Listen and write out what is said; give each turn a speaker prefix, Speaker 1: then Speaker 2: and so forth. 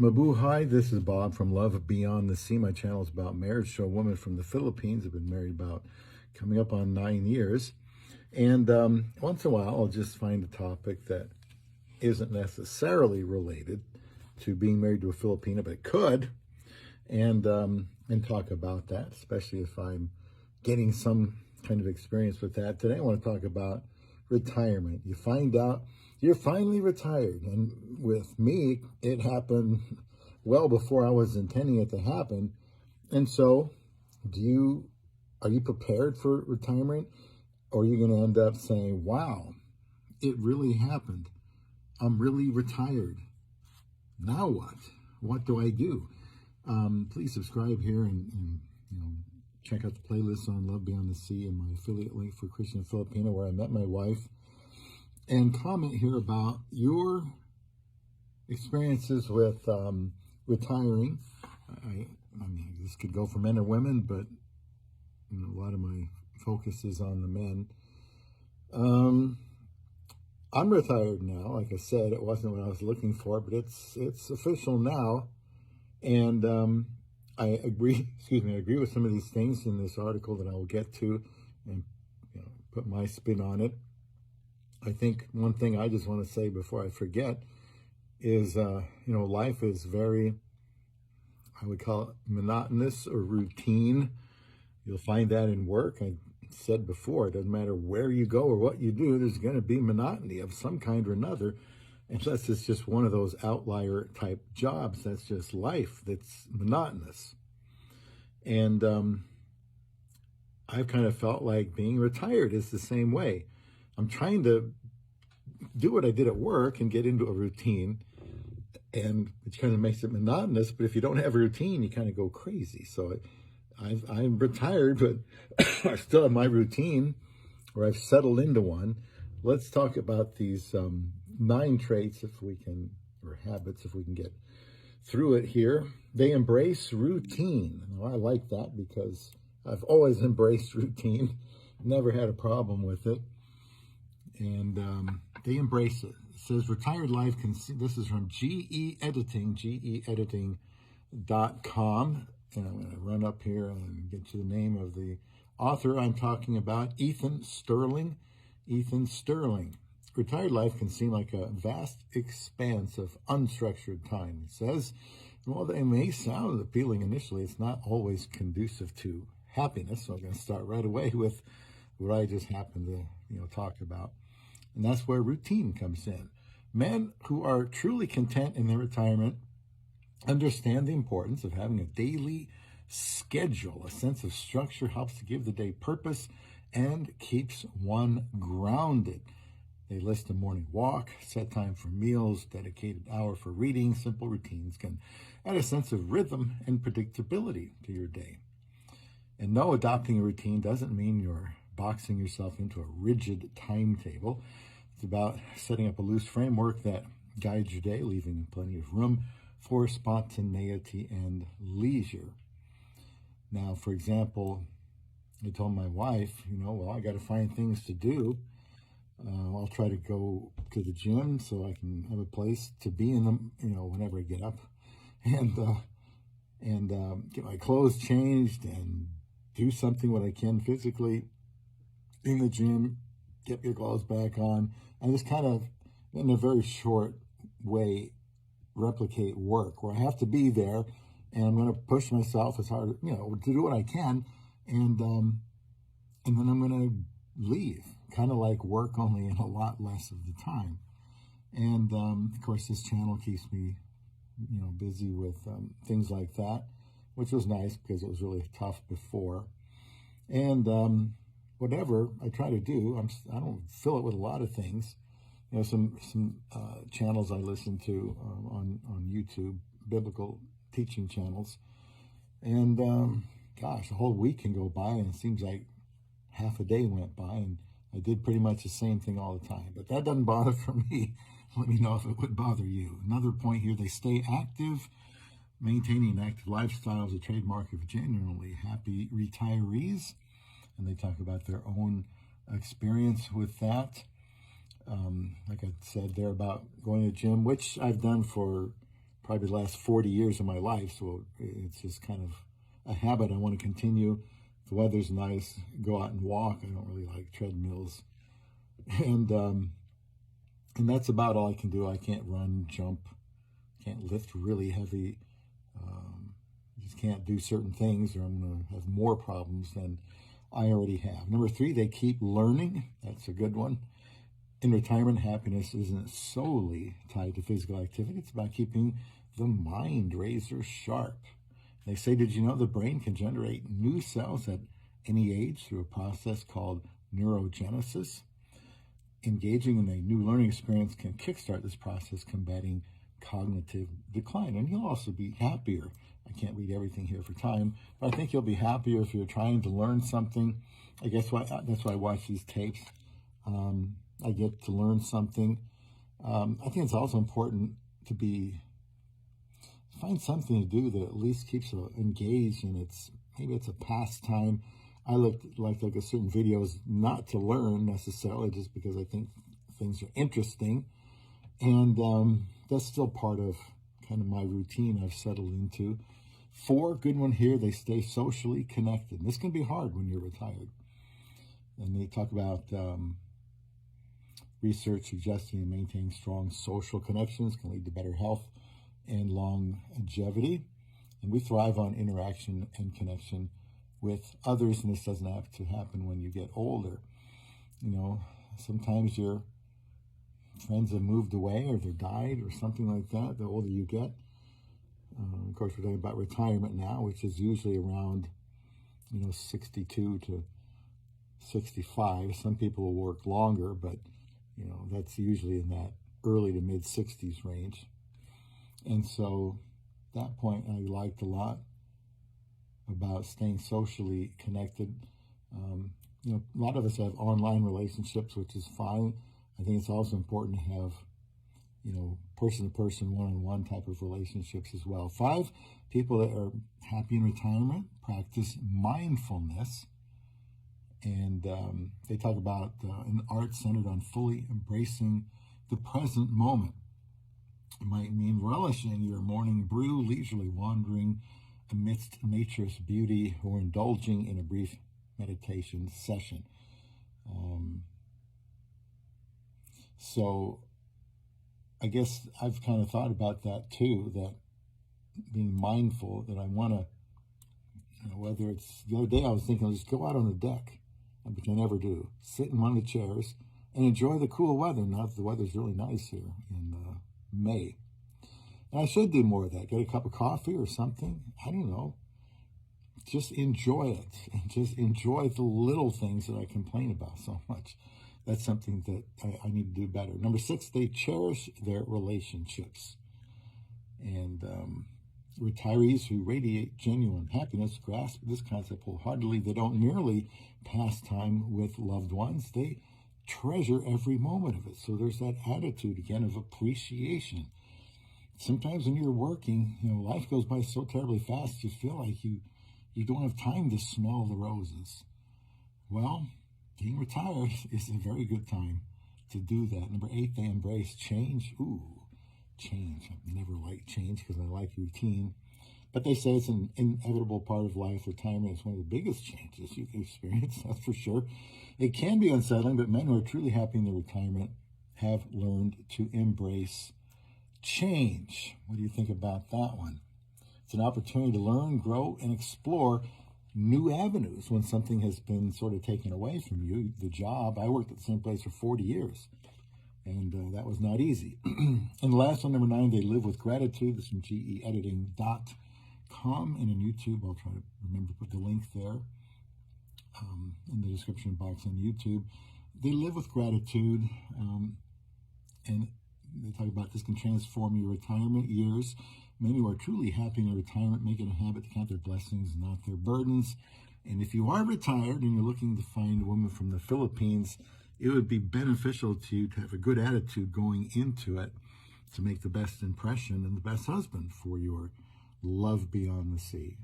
Speaker 1: Mabuhay, this is Bob from Love Beyond the Sea. My channel is about marriage to a woman from the Philippines. I've been married about coming up on 9 years. And once in a while, I'll just find a topic that isn't necessarily related to being married to a Filipina, but it could, and talk about that, especially if I'm getting some kind of experience with that. Today, I want to talk about retirement. You find out you're finally retired. And with me, it happened well before I was intending it to happen. And so, are you prepared for retirement? Or are you going to end up saying, wow, it really happened. I'm really retired. Now what? What do I do? Please subscribe here and check out the playlist on Love Beyond the Sea and my affiliate link for Christian Filipina, where I met my wife. And comment here about your experiences with retiring. I mean, this could go for men or women, but a lot of my focus is on the men. I'm retired now. Like I said, it wasn't what I was looking for, but it's official now. And I agree with some of these things in this article that I will get to and put my spin on it. I think one thing I just want to say before I forget is, life is very, I would call it monotonous or routine. You'll find that in work. I said before, it doesn't matter where you go or what you do, there's going to be monotony of some kind or another, unless it's just one of those outlier type jobs. That's just life that's monotonous. And I've kind of felt like being retired is the same way. I'm trying to do what I did at work and get into a routine, and it kind of makes it monotonous. But if you don't have a routine, you kind of go crazy. So I'm retired, but I still have my routine, or I've settled into one. Let's talk about these 9 traits, if we can, or habits, if we can get through it here. They embrace routine. Now, I like that because I've always embraced routine, never had a problem with it. And they embrace it. It says retired life this is from GE Editing, geediting.com. And I'm going to run up here and get to the name of the author I'm talking about, Ethan Sterling. Ethan Sterling. Retired life can seem like a vast expanse of unstructured time. It says, while they may sound appealing initially, it's not always conducive to happiness. So I'm going to start right away with what I just happened to talk about. And that's where routine comes in. Men who are truly content in their retirement understand the importance of having a daily schedule. A sense of structure helps to give the day purpose and keeps one grounded. They list a morning walk, set time for meals, dedicated hour for reading. Simple routines can add a sense of rhythm and predictability to your day. And no, adopting a routine doesn't mean you're boxing yourself into a rigid timetable. It's about setting up a loose framework that guides your day, leaving plenty of room for spontaneity and leisure. Now, for example, I told my wife, I got to find things to do. I'll try to go to the gym so I can have a place to be in them, whenever I get up, and get my clothes changed and do something what I can physically in the gym, get your clothes back on, and just kind of, in a very short way, replicate work where I have to be there, and I'm going to push myself as hard, to do what I can, and then I'm going to leave, kind of like work, only in a lot less of the time. And of course, this channel keeps me, busy with things like that, which was nice because it was really tough before. And whatever I try to do, I don't fill it with a lot of things. Some channels I listen to on YouTube, biblical teaching channels, and gosh, a whole week can go by, and it seems like half a day went by, and I did pretty much the same thing all the time. But that doesn't bother for me. Let me know if it would bother you. Another point here: they stay active. Maintaining an active lifestyle is a trademark of genuinely happy retirees, and they talk about their own experience with that. Like I said, they're about going to the gym, which I've done for probably the last 40 years of my life. So it's just kind of a habit I want to continue. If the weather's nice, go out and walk. I don't really like treadmills. And that's about all I can do. I can't run, jump, can't lift really heavy. Just can't do certain things, or I'm going to have more problems than I already have. Number 3, they keep learning. That's a good one. In retirement, happiness isn't solely tied to physical activity. It's about keeping the mind razor sharp. They say, did you know the brain can generate new cells at any age through a process called neurogenesis? Engaging in a new learning experience can kickstart this process, combating cognitive decline. And you'll also be happier. I can't read everything here for time, but I think you'll be happier if you're trying to learn something. I guess that's why I watch these tapes. I get to learn something. I think it's also important to find something to do that at least keeps you engaged, and maybe it's a pastime. I like to look at certain videos, not to learn necessarily, just because I think things are interesting. And that's still part of kind of my routine I've settled into. 4, good one here, they stay socially connected. And this can be hard when you're retired. And they talk about research suggesting maintaining strong social connections can lead to better health and longevity. And we thrive on interaction and connection with others, and this doesn't have to happen when you get older. Sometimes your friends have moved away, or they died, or something like that, the older you get. Of course, we're talking about retirement now, which is usually around 62 to 65. Some people will work longer, but that's usually in that early to mid 60s range. And so that point I liked a lot about staying socially connected. A lot of us have online relationships, which is fine. I think it's also important to have person-to-person, one-on-one type of relationships as well. 5, people that are happy in retirement practice mindfulness. And they talk about an art centered on fully embracing the present moment. It might mean relishing your morning brew, leisurely wandering amidst nature's beauty, or indulging in a brief meditation session. So I guess I've kind of thought about that too, that being mindful, that I want to, whether it's the other day I was thinking, I'll just go out on the deck, which I never do, sit in one of the chairs and enjoy the cool weather. Now that the weather's really nice here in May. And I should do more of that. Get a cup of coffee or something. I don't know. Just enjoy it, and just enjoy the little things that I complain about so much. That's something that I need to do better. Number 6, they cherish their relationships. And retirees who radiate genuine happiness grasp this concept wholeheartedly. They don't merely pass time with loved ones. They treasure every moment of it. So there's that attitude, again, of appreciation. Sometimes when you're working, life goes by so terribly fast, you feel like you don't have time to smell the roses. Well, being retired is a very good time to do that. Number 8, they embrace change. Change. I've never liked change because I like routine. But they say it's an inevitable part of life. Retirement is one of the biggest changes you can experience, that's for sure. It can be unsettling, but men who are truly happy in their retirement have learned to embrace change. What do you think about that one? It's an opportunity to learn, grow, and explore new avenues when something has been sort of taken away from you. The job, I worked at the same place for 40 years, and that was not easy. And the last one, number 9, they live with gratitude. This is from geediting.com, and on YouTube, I'll try to remember to put the link there in the description box on YouTube. They live with gratitude, and they talk about this can transform your retirement years. Men who are truly happy in their retirement make it a habit to count their blessings, not their burdens. And if you are retired and you're looking to find a woman from the Philippines, it would be beneficial to you to have a good attitude going into it to make the best impression and the best husband for your love beyond the sea.